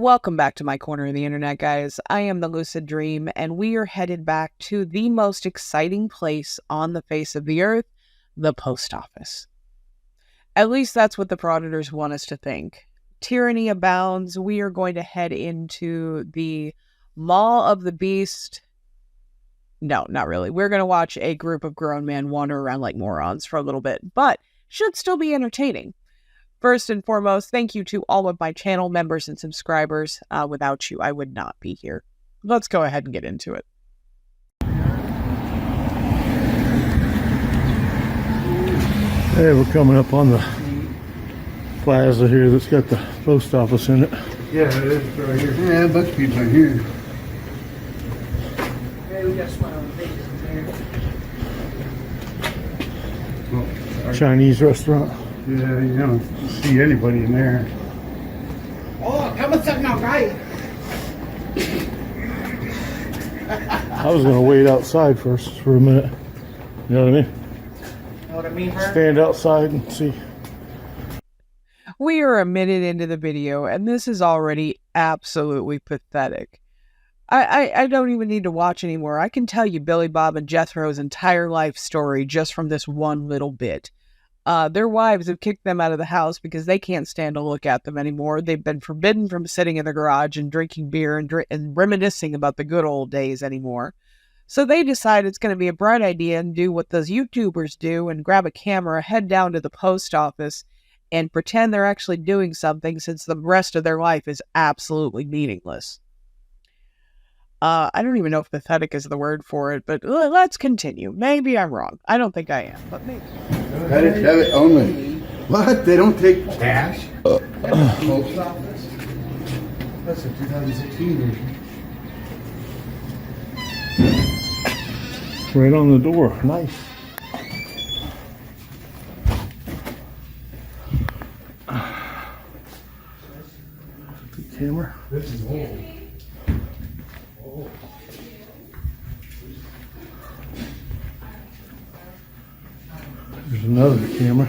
Welcome back to my corner of the internet, guys. I am the Lucid Dream, and we are headed back to the most exciting place on the face of the earth, the post office. At least that's what the frauditors want us to think. Tyranny abounds. We are going to head into the Maw of the Beast. No, not really. We're going to watch a group of grown men wander around like morons for a little bit, but should still be entertaining. First and foremost, thank you to all of my channel members and subscribers. Without you, I would not be here. Let's go ahead and get into it. Hey, we're coming up on the plaza here that's got the post office in it. Yeah, it is right here. Yeah, a bunch of people in here. Hey, we just went on vacation. Chinese restaurant. Yeah, you don't see anybody in there. Oh, come on, now, guy. I was gonna wait outside first for a minute. You know what I mean? Know what I mean, Bert? Stand outside and see. We are a minute into the video, and this is already absolutely pathetic. I don't even need to watch anymore. I can tell you Billy Bob and Jethro's entire life story just from this one little bit. Their wives have kicked them out of the house because they can't stand to look at them anymore. They've been forbidden from sitting in the garage and drinking beer and reminiscing about the good old days anymore. So they decide it's going to be a bright idea and do what those YouTubers do and grab a camera, head down to the post office, and pretend they're actually doing something since the rest of their life is absolutely meaningless. I don't even know if pathetic is the word for it, but let's continue. Maybe I'm wrong. I don't think I am, but maybe. Credit, debit only. What? They don't take cash? Post office? That's a 2016 version. Right on the door. Nice. Good camera. This is old. There's another camera.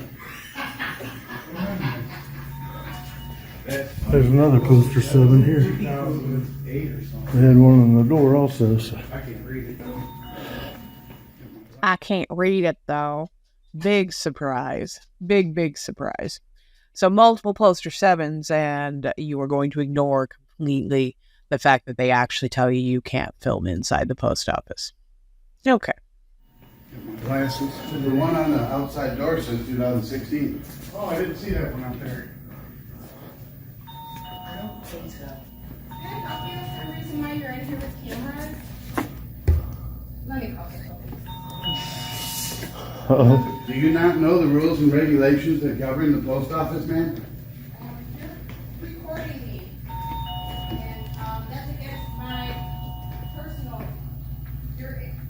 There's another poster 7 here. 2008 or something. They had one on the door also. So. I can't read it though. I can't read it, though. Big surprise. Big surprise. So multiple poster 7s, and you are going to ignore completely the fact that they actually tell you you can't film inside the post office. Okay. Get my glasses. The one on the outside door says 2016. Oh, I didn't see that one up there. I don't think so. Can I help you with some reason why you're in here with cameras? Let me call you. Uh-oh. Do you not know the rules and regulations that govern the post office, man? You're recording me. And that's against my personal.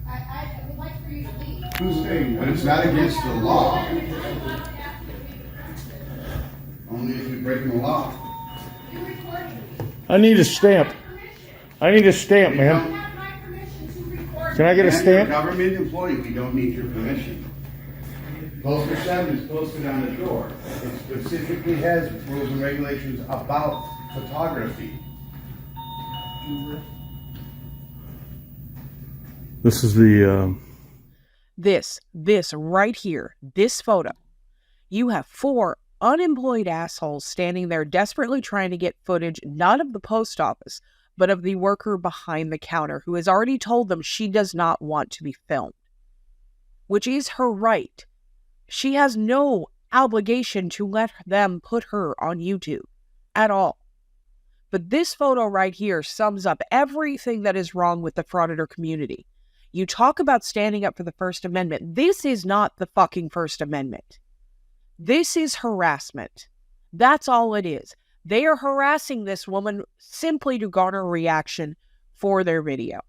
I would like for you to leave. Who's saying that? It's not against the law. Only if you're breaking the law. You're recording me. I need a stamp. I need a stamp, You don't man. have my permission to record. Can I get a If you're a stamp? government employee, we don't need your permission. Poster 7 is posted on the door. It specifically has rules and regulations about photography. This is the, This right here, this photo. You have 4 unemployed assholes standing there desperately trying to get footage, not of the post office, but of the worker behind the counter who has already told them she does not want to be filmed, which is her right. She has no obligation to let them put her on YouTube at all. But this photo right here sums up everything that is wrong with the frauditor community. You talk about standing up for the First Amendment. This is not the fucking First Amendment. This is harassment. That's all it is. They are harassing this woman simply to garner a reaction for their video.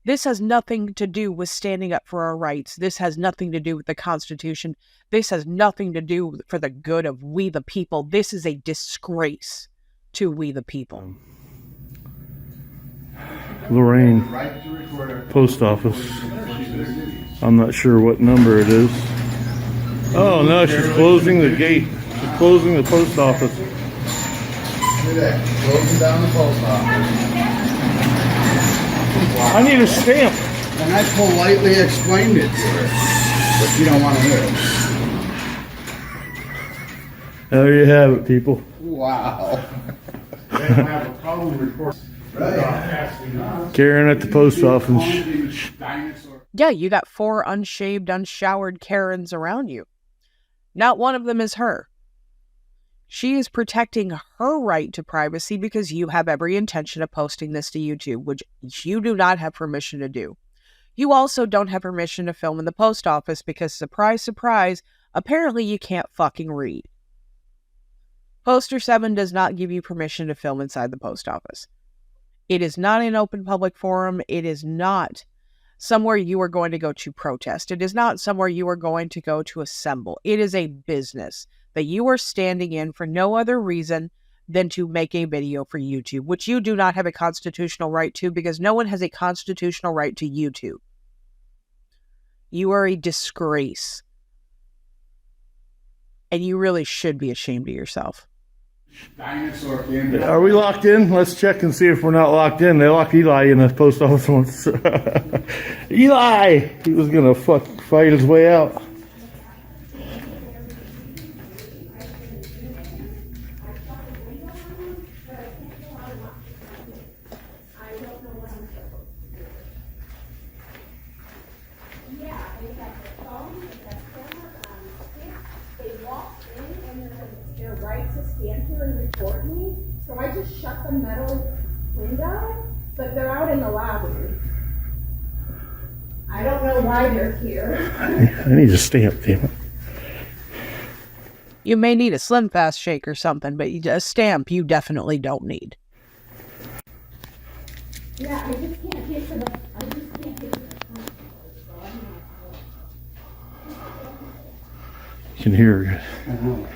This has nothing to do with standing up for our rights. This has nothing to do with the Constitution. This has nothing to do for the good of we the people. This is a disgrace to we the people. Lorraine Right to record post office. I'm not sure what number it is. Oh no, she's closing the gate. She's closing the post office. at that. Closing down the post office. I need a stamp. And I politely explained it to her, but she don't want to hear it. There you have it, people. Wow. They don't have a problem reporting. Right. Karen at the post office. Dinosaur. Yeah, you got 4 unshaved, unshowered Karens around you. Not one of them is her. She is protecting her right to privacy because you have every intention of posting this to YouTube, which you do not have permission to do. You also don't have permission to film in the post office because, surprise, surprise, apparently you can't fucking read. Poster 7 does not give you permission to film inside the post office. It is not an open public forum. It is not somewhere you are going to go to protest. It is not somewhere you are going to go to assemble. It is a business that you are standing in for no other reason than to make a video for YouTube, which you do not have a constitutional right to because no one has a constitutional right to YouTube. You are a disgrace. And you really should be ashamed of yourself. Dinosaur camera. Are we locked in? Let's check and see if we're not locked in. They locked Eli in the post office once. Eli! He was gonna fight his way out. So I just shut the metal window, but they're out in the lobby. I don't know why they're here. I need a stamp, damn it. You may need a Slim Fast shake or something, but a stamp you definitely don't need. Yeah, I just can't get to the. I just can't get to the front. You can hear it. Wow.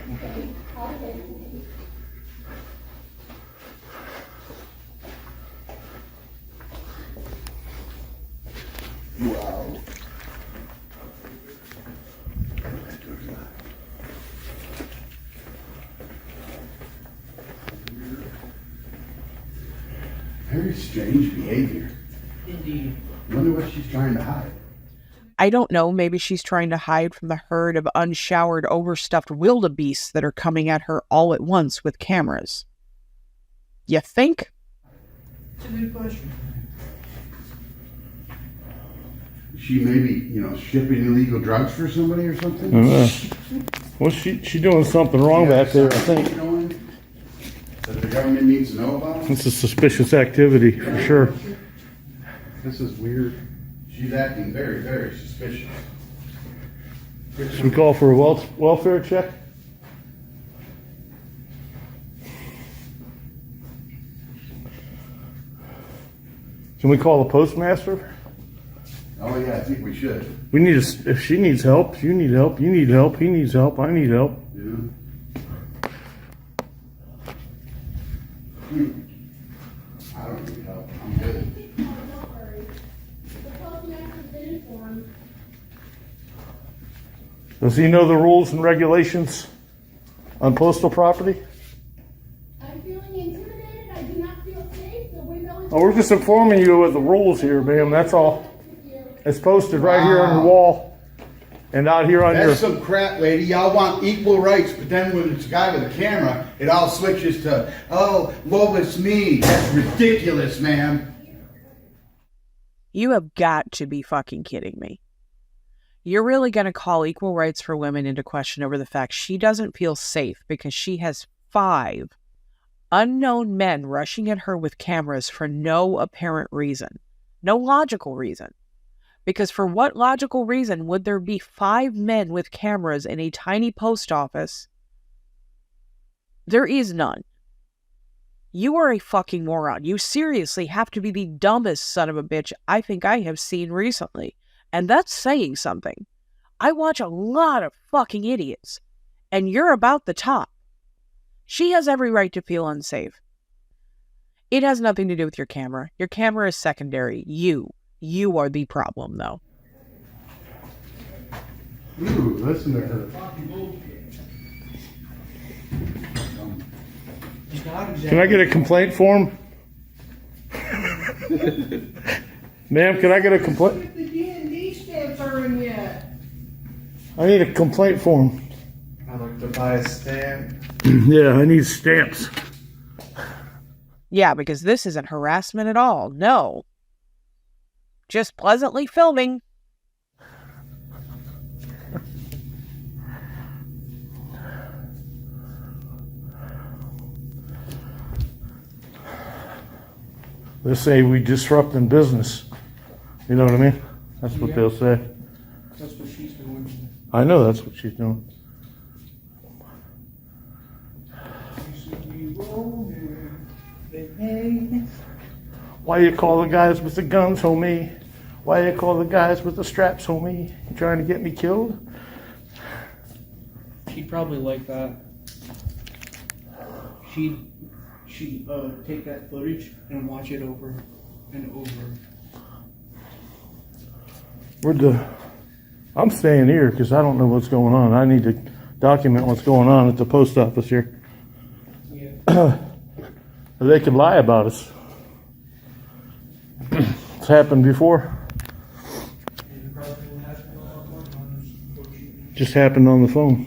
Very strange behavior. Indeed. Wonder what she's trying to hide. I don't know, maybe she's trying to hide from the herd of unshowered, overstuffed wildebeests that are coming at her all at once with cameras. You think? It's a good question. She may be, shipping illegal drugs for somebody or something. Well, she doing something wrong back there, I think. That the government needs to know about. This is suspicious activity, for sure. This is weird. She's acting very, very suspicious. Should we call for a welfare check? Can we call the postmaster? Oh yeah, I think we should. We need if she needs help, you need help, you need help, he needs help, I need help. Yeah. I don't need help. I'm good. Does he know the rules and regulations on postal property? I'm feeling intimidated. I do not feel safe. The window is. Oh, we're just informing you of the rules here, ma'am, that's all. It's posted right here on the Wow. wall and out here on That's your... some crap, lady. Y'all want equal rights, but then when it's a guy with a camera, it all switches to, oh, woe is me. That's ridiculous, man. You have got to be fucking kidding me. You're really going to call equal rights for women into question over the fact she doesn't feel safe because she has 5 unknown men rushing at her with cameras for no apparent reason, no logical reason. Because for what logical reason would there be 5 men with cameras in a tiny post office? There is none. You are a fucking moron. You seriously have to be the dumbest son of a bitch I think I have seen recently. And that's saying something. I watch a lot of fucking idiots. And you're about the top. She has every right to feel unsafe. It has nothing to do with your camera. Your camera is secondary. You are the problem, though. Ooh, listen to her. He's not exactly. Can I get a complaint form? Ma'am, can I get a complaint? The D&D stamps are in yet. I need a complaint form. I'd like to buy a stamp. Yeah, I need stamps. Yeah, because this isn't harassment at all. No. Just pleasantly filming. They say we disrupting business. You know what I mean? That's what they'll say. That's what she's doing. I know that's what she's doing. Why you call the guys with the guns, homie? Why you call the guys with the straps, homie? You trying to get me killed? She'd probably like that. She'd take that footage and watch it over and over. I'm staying here because I don't know what's going on. I need to document what's going on at the post office here. Yeah. They could lie about us. It's happened before. And probably will happen a lot more times. Unfortunately. Just happened on the phone.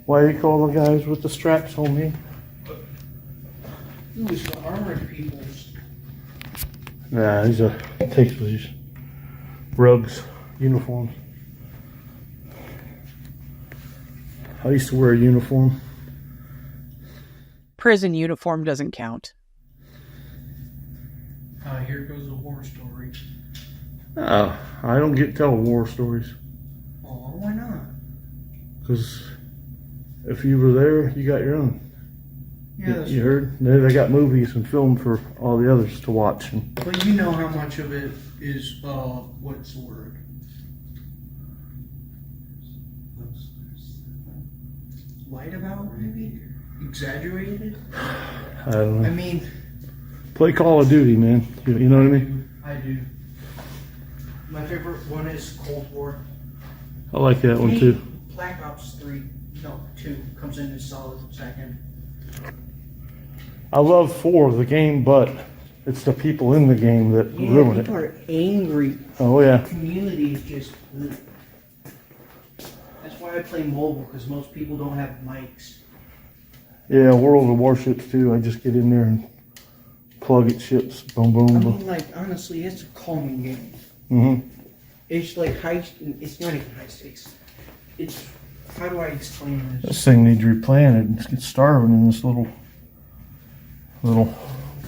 Why you call the guys with the straps, homie? Ooh, it's the armored peoples. Nah, takes these rugs, uniforms. I used to wear a uniform. Prison uniform doesn't count. Here goes a war story. Oh, I don't get tell war stories. Oh, why not? Because if you were there, you got your own. Yes. You heard? They got movies and film for all the others to watch. But you know how much of it is, what's the word? Lied about, maybe? Exaggerated? I don't know. I mean... Play Call of Duty, man. You know what I mean? I do. My favorite one is Cold War. I like that one too. Black Ops 3, no, 2, comes in a solid second. I love 4, the game, but it's the people in the game that ruin it. People are angry. Oh yeah. The community is just... That's why I play mobile, because most people don't have mics. Yeah, World of Warships too. I just get in there and plug it, ships, boom, boom, I boom. mean, like, honestly, it's a calming game. Mm-hmm. It's like it's not even high stakes. It's, how do I explain this? This thing needs replanted. It's starving in this little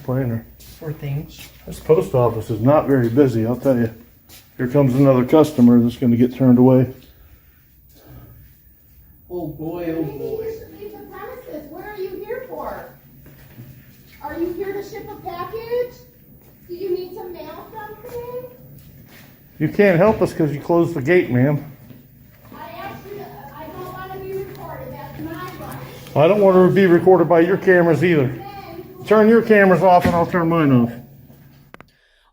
planter. For things. This post office is not very busy, I'll tell you. Here comes another customer that's going to get turned away. Oh boy, oh Maybe boy. you should leave the premises. What are you here for? Are you here to ship a package? Do you need to mail something? You can't help us because you closed the gate, ma'am. I asked you to, I don't want to be recorded. That's my right. I don't want to be recorded by your cameras either. Then, Turn your cameras off and I'll turn mine off.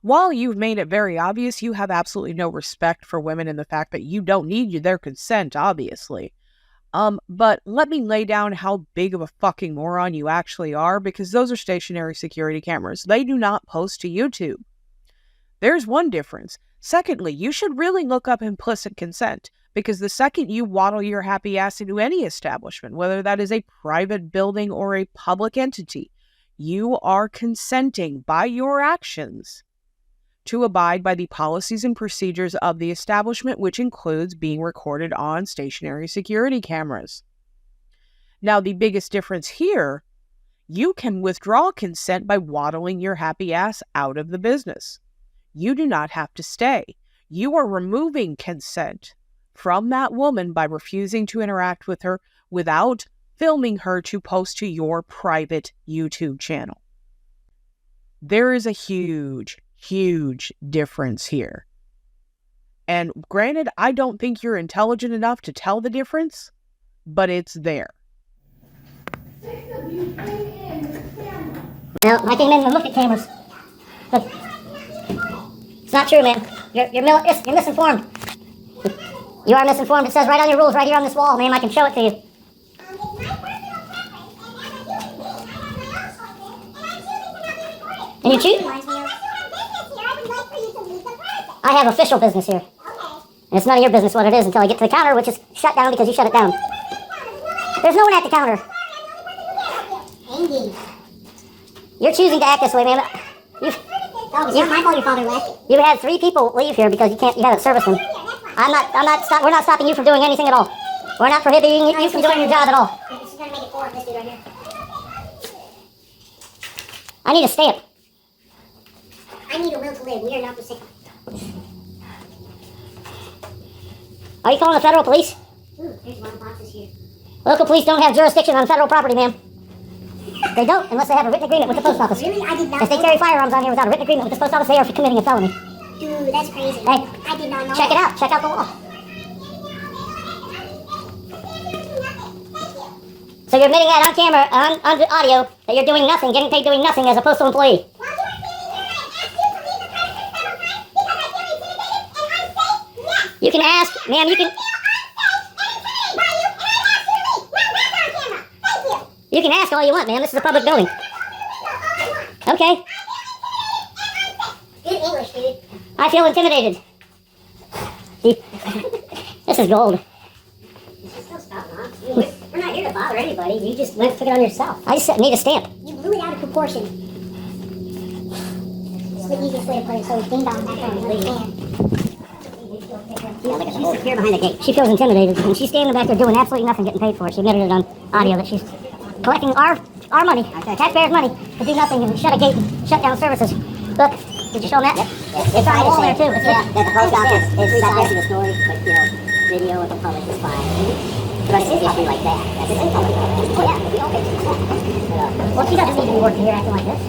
While you've made it very obvious, you have absolutely no respect for women in the fact that you don't need their consent, obviously. But let me lay down how big of a fucking moron you actually are, because those are stationary security cameras. They do not post to YouTube. There's one difference. Secondly, you should really look up implicit consent, because the second you waddle your happy ass into any establishment, whether that is a private building or a public entity, you are consenting by your actions to abide by the policies and procedures of the establishment, which includes being recorded on stationary security cameras. Now, the biggest difference here, you can withdraw consent by waddling your happy ass out of the business. You do not have to stay. You are removing consent from that woman by refusing to interact with her without filming her to post to your private YouTube channel. There is a huge difference here. And granted, I don't think you're intelligent enough to tell the difference, but it's there. 6 of you came in with camera. No, I came in to look at cameras. Look. It's not true, man. You're misinformed. You are misinformed. It says right on your rules, right here on this wall, ma'am. I can show it to you. And you choose? I have official business here. And it's none of your business what it is until I get to the counter, which is shut down because you shut it down. There's no one at the counter. You're choosing to act this way, ma'am. You've had 3 people leave here because you haven't serviced them. We're not stopping you from doing anything at all. We're not prohibiting you from doing your job at all. I need a stamp. I need a will to live. We are not the same. Are you calling the federal police? Ooh, there's one boxes here. Local police don't have jurisdiction on federal property, ma'am. They don't, unless they have a written agreement with the post office. Really? I did not If they know carry that. firearms on here without a written agreement with the post office, they are committing a felony. Dude, that's crazy. Hey, I did not know check it that. out. Check out the wall. So you're admitting that on camera, on the audio, that you're doing nothing, getting paid doing nothing as a postal employee. You can ask, ma'am, you can... You can ask all you want, ma'am. This is a public building. Okay. Good English, dude. I feel intimidated. This is gold. Still stop, Mom. We're not here to bother anybody. You just went and took it on yourself. I just need a stamp. You blew it out of proportion. It's the easiest way to put it, so ding dong back on. She's here behind the gate. She feels intimidated, and she's standing back there doing absolutely nothing, getting paid for it. She admitted it on audio that she's collecting our money, taxpayers' money, to do nothing and shut a gate and shut down services. Look, did you show them that? It's on the wall there too. It's Yeah, that the post office is subject to the story, but video of the public is fine. But it's an issue like that. That's in public. Oh yeah, we all get to Well, she doesn't need to be working here acting like this.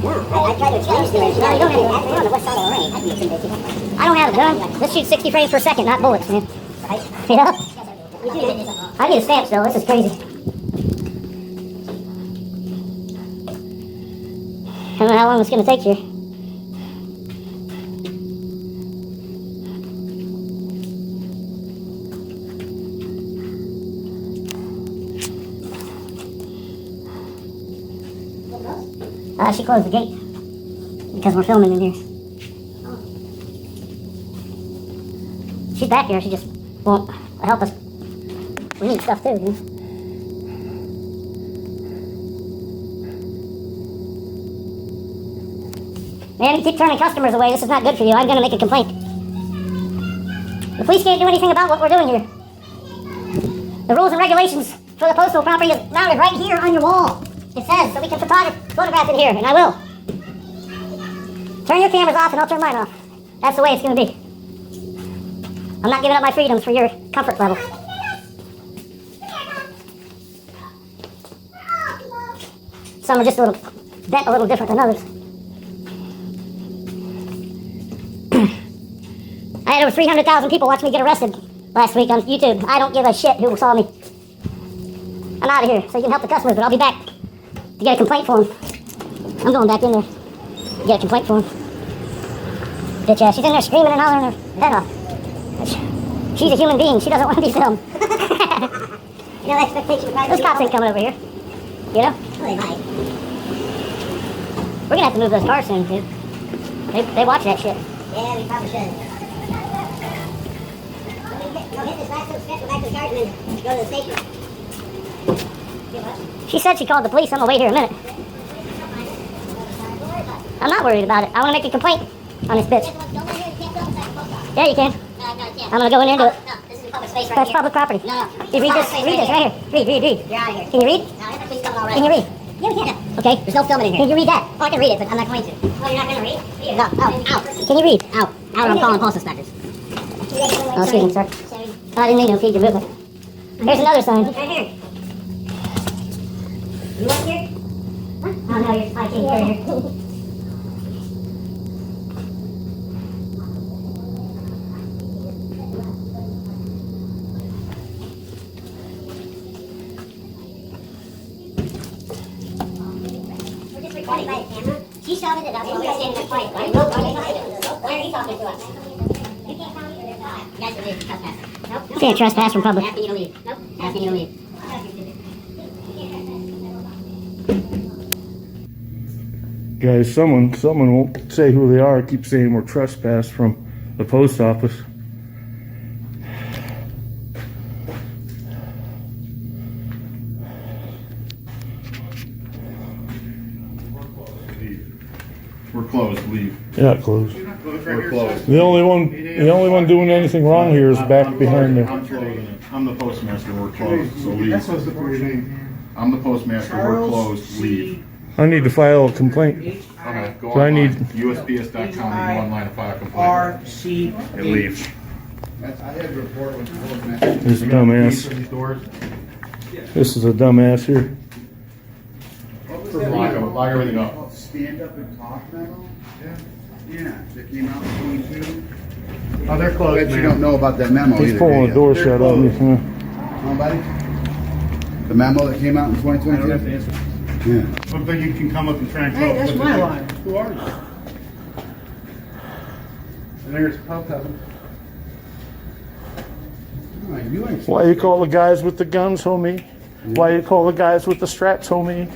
No, I tried to explain to her. No, you don't have to. We're on the west side of the ring. I'd be intimidated. I don't have a gun. This shoots 60 frames per second, not bullets, man. Right? Yeah. We do get this. I need a stamp still. This is crazy. I don't know how long it's going to take you. She closed the gate because we're filming in here. She's back here. She just won't help us. We need stuff too, you know? Man, you keep turning customers away. This is not good for you. I'm going to make a complaint. The police can't do anything about what we're doing here. The rules and regulations for the postal property is mounted right here on your wall. It says that we can photograph it here, and I will. Turn your cameras off and I'll turn mine off. That's the way it's going to be. I'm not giving up my freedoms for your comfort level. Some are just a little different than others. I had over 300,000 people watch me get arrested last week on YouTube. I don't give a shit who saw me. I'm out of here, so you can help the customers, but I'll be back to get a complaint for him. I'm going back in there to get a complaint for him. Bitch ass, she's in there screaming and hollering her head off. She's a human being, she doesn't want to be filmed. No expectation of Those cops ain't coming over here. You know? Oh, they might. We're gonna have to move those cars soon, dude. They watch that shit. Yeah, we probably should. Go hit this last little stretch, go back to the cars, and then go to the station. She said she called the police. I'm gonna wait here a minute. I'm not worried about it. I wanna make a complaint on this bitch. Yeah, you can. I'm gonna go in there and do it. No, this is public space right That's here. public property. No. You read this? Read this right here. Read. You're out of here. Can you read? No, please come already. Can you read? Yeah, we can. Okay. There's no filming in here. Can you read that? Oh, I can read it, but I'm not going to. Oh, you're not going to read? Read it. No, out. Can you read? Out. Out, I'm calling post inspectors. Oh, excuse me, sir. I didn't mean to impede your movement. Here's another sign. Right here. You want here? Oh no, I can't hear you. We're just recording by the camera. She shouted it up while we were standing there quiet. Why are you talking to us? You can't tell me you're You guys can leave. Trespassing. Nope. Can't trespass from public. Asking you to leave. Nope. Asking you to leave. Guys, someone won't say who they are. Keep saying we're trespassed from the post office. We're closed, leave. Yeah, closed. We're closed. The only one doing anything wrong here is back behind there. I'm closing it. I'm the postmaster, we're closed, so leave. That's supposed to put your name. I'm the postmaster, we're closed, leave. I need to file a complaint. Okay, go So I online, need- USPS.com, you go online and file a complaint. R-C. And leave. I had a report with the postmaster. This dumbass. These doors? This is a dumbass here. Lock everything up. Stand up and talk memo? Yeah, that came out in 22. Oh, they're I closed, bet you man. don't know about that memo either. He's pulling do the you? door shut on me. Huh? Nobody? The memo that came out in 2022? answer. Yeah. But you can come up and try and Hey, talk. that's with my the- line. Who are you? And there's Pop Cousin. Oh, you ain't Why you call the guys with the guns, homie? Why you call the guys with the straps, homie?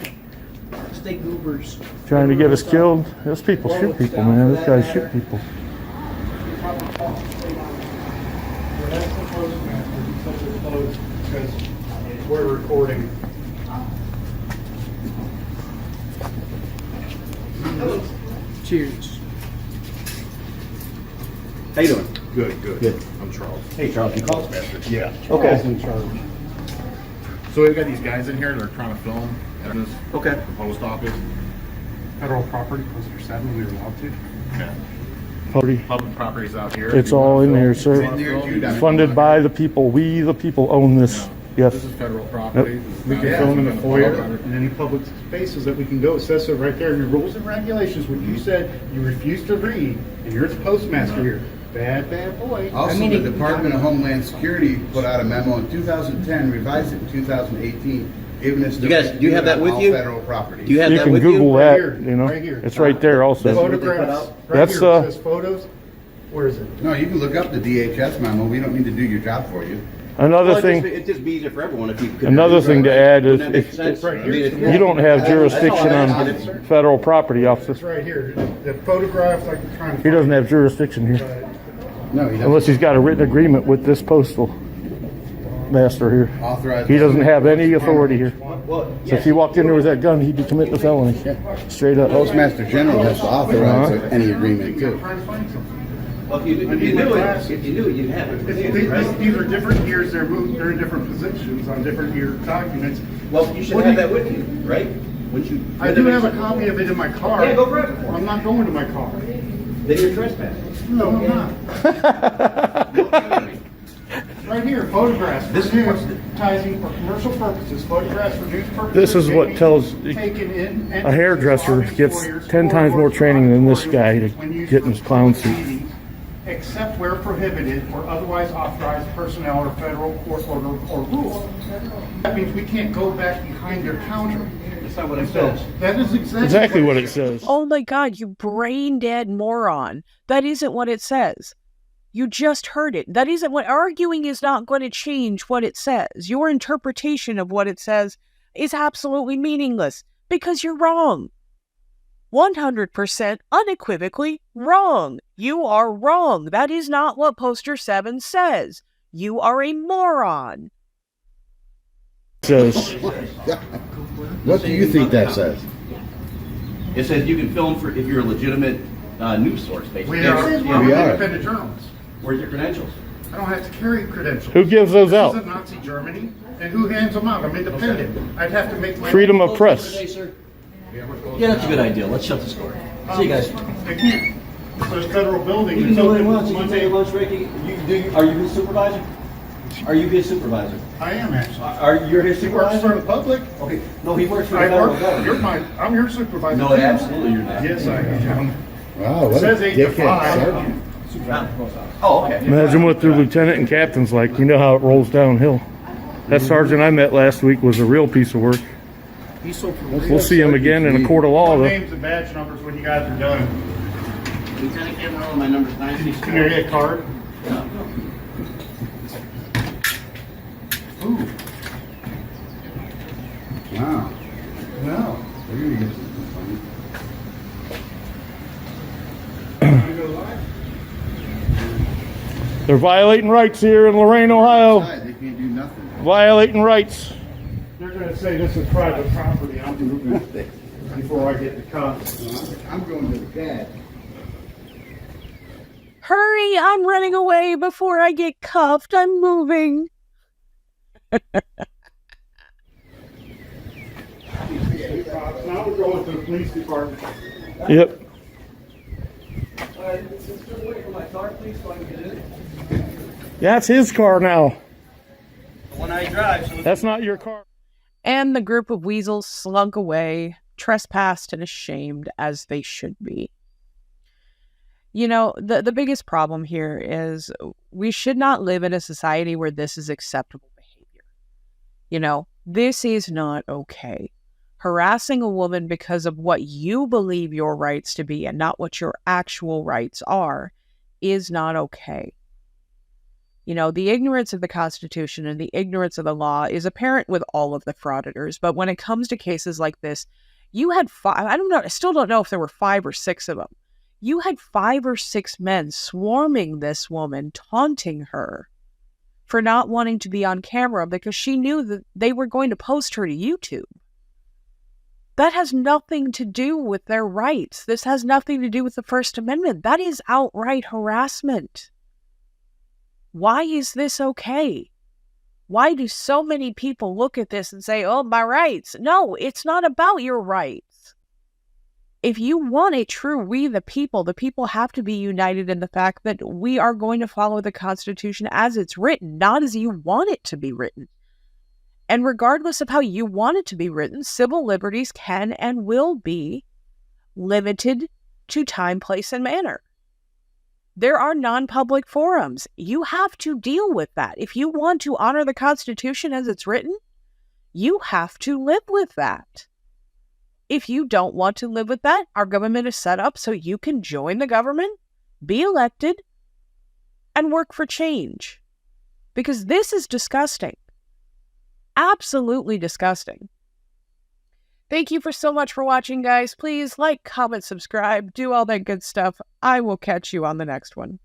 Stay goobers. Trying to get us killed? Those people shoot people, man. Those guys shoot people. We're not supposed to, man. We're supposed to close because we're recording. Cheers. How you doing? Good, good. I'm Charles. Hey, Charles, you called? Postmaster. Yeah. Okay. In charge. So we've got these guys in here, they're trying to film at this. Okay. The post office. Federal property, Poster 7, we were allowed to. Yeah. Party. Public properties out here. It's all in there, sir. In there, too, down Funded by the people. We, the people, own this. Yes. This is federal property. This is We not- can Yeah. film in the foyer Public. and any public spaces that we can go. It says so right there in your rules and regulations, what you said you refused to read, and you're the postmaster here. Bad, bad boy. Also, the Department of Homeland Security put out a memo in 2010, revised it in 2018, giving us. You guys- do you have that with you? Federal property. Do you have You that can with Google you? that, here, you know. right here. It's right there also. what they put Photographs. out? Right That's, here, it says photos. Where is it? No, you can look up the DHS memo. We don't need to do your job for you. Another Well, thing, it'd just be easier for everyone if you could. another thing to add is Wouldn't that make if, sense? Right I here. mean, if you don't have jurisdiction on federal property, It's officer. right here. The photograph, like you're trying to. He doesn't have jurisdiction here. No, he Unless doesn't. he's got a written agreement with this postal master here. Authorized. He doesn't have any authority here. Well, So if he walked in there with that gun, he'd be committing a felony. Straight up. Postmaster General has to authorize any agreement too. Trying to find something. well, if you knew it, you'd have it. These are different years. They're moved. They're in different positions on different year documents. Well, you should What have do that with you, right? Wouldn't you? I do have a copy of it in my car. Yeah, go grab it for me. I'm not going to my car. Then you're trespassing. No, I'm not. Right here, photographs for This- news, advertising for commercial purposes, photographs for news purposes. This is what tells Taken in a hairdresser gets 10 times more training than this guy to get in his clown suit. Except where prohibited or otherwise authorized personnel or federal court order or rule. That means we can't go back behind their counter. That's not what it says. That is Exactly what it says. Oh my God, you brain dead moron. That isn't what it says. You just heard it. That isn't what arguing is not going to change what it says. Your interpretation of what it says is absolutely meaningless because you're wrong. 100% unequivocally wrong. You are wrong. That is not what Poster 7 says. You are a moron. Says What do you think that says? It says you can film for if you're a legitimate news source, basically. We are, Yeah. We we're are. independent journalists. Where's your credentials? I don't have to carry credentials. who gives those This out? isn't Nazi Germany, and who hands them out? I'm independent. I'd have to make my Freedom of press. Today, sir? Yeah, that's a good idea. Let's shut the store. See you guys. They can't. There's a federal building. You can It's do what open you want. You can take a Monday. lunch break. Are you his supervisor? Are you his supervisor? I am actually. Are you his He works for supervisor? the public. Okay. No, he works for the I federal work. government. I'm your supervisor. No, absolutely you're not. Yes, I am. Wow, It what a says 8 to dickhead 5. sergeant. Oh, okay. Imagine what their lieutenant and captain's like. You know how it rolls downhill. That sergeant I met last week was a real piece of work. He's so We'll see him again in a court of law, though. Names and badge numbers when you guys are done. Lieutenant Cameron, my number's Can you 964. get a card? Ooh. Wow. Well, they're gonna get something funny. Wanna go live? They're violating rights here in Lorain, Ohio. Outside, they can't do nothing. Violating rights. They're gonna say this is private property, I'm moving before I get the cuffs. I'm going to the pad. Hurry, I'm running away before I get cuffed. I'm moving. Now we're going to the police department. Yep. Yeah, it's his car now. When I drive, so That's not your car. And the group of weasels slunk away, trespassed and ashamed as they should be. You know, the biggest problem here is we should not live in a society where this is acceptable behavior. You know, this is not okay. Harassing a woman because of what you believe your rights to be and not what your actual rights are is not okay. You know, the ignorance of the Constitution and the ignorance of the law is apparent with all of the frauditors. But when it comes to cases like this, you had I still don't know if there were 5 or 6 of them. You had 5 or 6 men swarming this woman, taunting her for not wanting to be on camera because she knew that they were going to post her to YouTube. That has nothing to do with their rights. This has nothing to do with the First Amendment. That is outright harassment. Why is this okay? Why do so many people look at this and say, oh, my rights? No, it's not about your rights. If you want a true we the people have to be united in the fact that we are going to follow the Constitution as it's written, not as you want it to be written. And regardless of how you want it to be written, civil liberties can and will be limited to time, place, and manner. There are non-public forums. You have to deal with that. If you want to honor the Constitution as it's written, you have to live with that. If you don't want to live with that, our government is set up so you can join the government, be elected, and work for change. Because this is disgusting. Absolutely disgusting. Thank you so much for watching, guys. Please like, comment, subscribe, do all that good stuff. I will catch you on the next one.